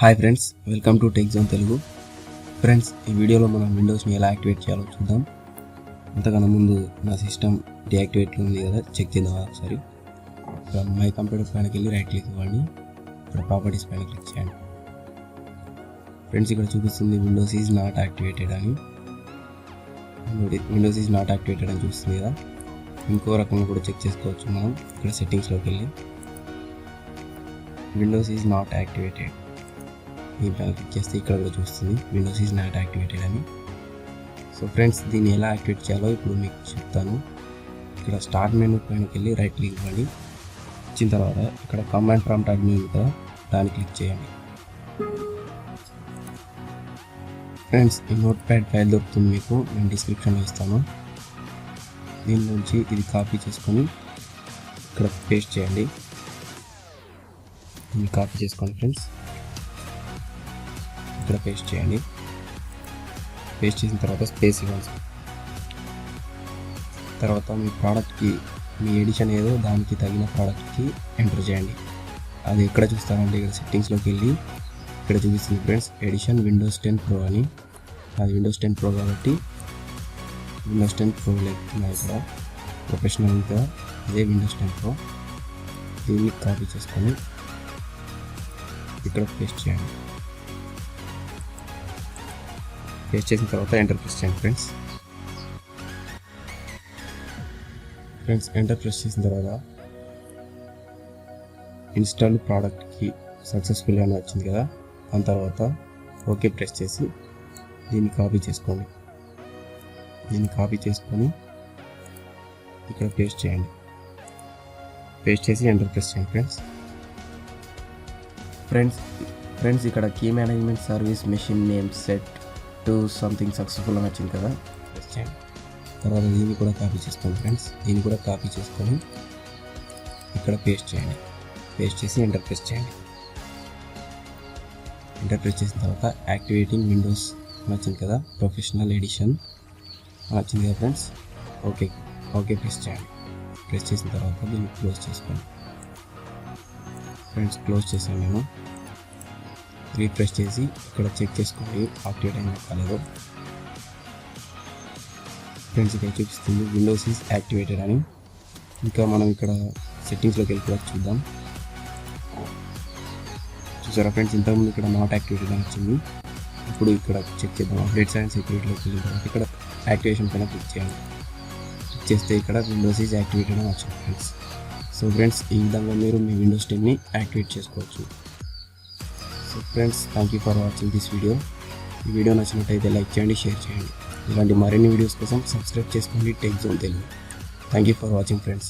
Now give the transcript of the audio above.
Hi friends, welcome to tech zone Telugu. Friends, ఈ వీడియోలో మనం విండోస్ని ఎలా యాక్టివేట్ చేయాలో చూద్దాం. అంతకన్నా ముందు నా సిస్టమ్ డియాక్టివేట్లో ఉంది కదా, చెక్ చేద్దాం ఒకసారి. ఇక్కడ మై కంప్యూటర్ పైనకి వెళ్ళి రైట్ క్లిక్ ఇవ్వండి. ఇక్కడ ప్రాపర్టీస్ పైన క్లిక్ చేయండి. ఫ్రెండ్స్, ఇక్కడ చూపిస్తుంది విండోస్ ఈజ్ నాట్ యాక్టివేటెడ్ అని. విండోస్ ఈజ్ నాట్ యాక్టివేటెడ్ అని చూస్తుంది కదా. ఇంకో రకంగా కూడా చెక్ చేసుకోవచ్చు మనం. ఇక్కడ సెట్టింగ్స్లోకి వెళ్ళి విండోస్ ఈజ్ నాట్ యాక్టివేటెడ్ దీనిపైన క్లిక్ చేస్తే ఇక్కడ కూడా చూస్తుంది విండోస్ ఈజ్ నాట్ యాక్టివేటెడ్ అని. సో ఫ్రెండ్స్, దీన్ని ఎలా యాక్టివేట్ చేయాలో ఇప్పుడు మీకు చెప్తాను. ఇక్కడ స్టార్ట్ మెనూ పైనకి వెళ్ళి రైట్ క్లిక్ ఇవ్వండి. ఇచ్చిన తర్వాత ఇక్కడ కమాండ్ ప్రాంప్ట్ అడ్మిన్ ఉంది కదా, దాన్ని క్లిక్ చేయండి. ఫ్రెండ్స్, ఈ నోట్ ప్యాడ్ ఫైల్ దొరుకుతుంది మీకు, నేను డిస్క్రిప్షన్లో ఇస్తాను. దీని నుంచి ఇది కాపీ చేసుకొని ఇక్కడ పేస్ట్ చేయండి. దీన్ని కాపీ చేసుకోండి ఫ్రెండ్స్. ఇక్కడ పేస్ట్ చేయండి. పేస్ట్ చేసిన తర్వాత స్పేస్ ఇవ్వండి. తర్వాత మీ ప్రోడక్ట్కి, మీ ఎడిషన్ ఏదో దానికి తగిన ప్రోడక్ట్కి ఎంటర్ చేయండి. అది ఎక్కడ చూస్తారంటే ఇక్కడ సెట్టింగ్స్లోకి వెళ్ళి ఇక్కడ చూపిస్తుంది ఫ్రెండ్స్, ఎడిషన్ విండోస్ 10 Pro అని. అది విండోస్ 10 Pro కాబట్టి విండోస్ 10 Pro లేకున్నాయి. ఇక్కడ ప్రొఫెషనల్ ఇంకా అదే విండోస్ 10 Pro. దీన్ని కాపీ చేసుకొని ఇక్కడ పేస్ట్ చేయండి. పేస్ట్ చేసిన తర్వాత ఎంటర్ ప్రెస్ చేయండి ఫ్రెండ్స్. ఎంటర్ ప్రెస్ చేసిన తర్వాత ఇన్స్టాల్ ప్రోడక్ట్కి సక్సెస్ఫుల్గా వచ్చింది కదా. దాని తర్వాత ఓకే ప్రెస్ చేసి దీన్ని కాపీ చేసుకోండి. ఇక్కడ పేస్ట్ చేయండి. పేస్ట్ చేసి ఎంటర్ ప్రెస్ చేయండి ఫ్రెండ్స్. ఇక్కడ key management service machine name set to something successful అని వచ్చింది కదా, ప్రెస్ చేయండి. తర్వాత దీన్ని కూడా కాపీ చేసుకోండి ఫ్రెండ్స్. దీన్ని కూడా కాపీ చేసుకొని ఇక్కడ పేస్ట్ చేయండి. పేస్ట్ చేసి ఎంటర్ ప్రెస్ చేయండి. ఎంటర్ ప్రెస్ చేసిన తర్వాత యాక్టివేటింగ్ విండోస్ అని వచ్చింది కదా, ప్రొఫెషనల్ ఎడిషన్ అని వచ్చింది కదా ఫ్రెండ్స్. ఓకే ప్రెస్ చేయండి. ప్రెస్ చేసిన తర్వాత దీన్ని క్లోజ్ చేసుకోండి ఫ్రెండ్స్. క్లోజ్ చేసాను నేను. రీఫ్రెష్ చేసి ఇక్కడ చెక్ చేసుకోండి యాక్టివేట్ అయినా కాలేదో. ఫ్రెండ్స్, ఇక్కడ చూపిస్తుంది విండోస్ ఈజ్ యాక్టివేటెడ్ అని. ఇంకా మనం ఇక్కడ సెట్టింగ్స్లోకి వెళ్ళి కూడా చూద్దాం. చూసారా ఫ్రెండ్స్, ఇంతకుముందు ఇక్కడ నాట్ యాక్టివేటెడ్ అని వచ్చింది. ఇప్పుడు ఇక్కడ చెక్ చేద్దాం. అప్డేట్స్ అండ్ సెక్యూరిటీలోకి వెళ్ళిన తర్వాత ఇక్కడ యాక్టివేషన్ పైన క్లిక్ చేయండి. క్లిక్ చేస్తే ఇక్కడ విండోస్ ఈజ్ యాక్టివేటెడ్ అని వచ్చింది ఫ్రెండ్స్. సో ఫ్రెండ్స్, ఈ విధంగా మీరు మీ విండోస్ 10ని యాక్టివేట్ చేసుకోవచ్చు. So friends, thank you for watching this video. ఈ వీడియో నచ్చినట్టయితే లైక్ చేయండి, షేర్ చేయండి. ఇలాంటి మరిన్ని వీడియోస్ కోసం సబ్స్క్రైబ్ చేసుకోండి tech zone Telugu. Thank you for watching friends.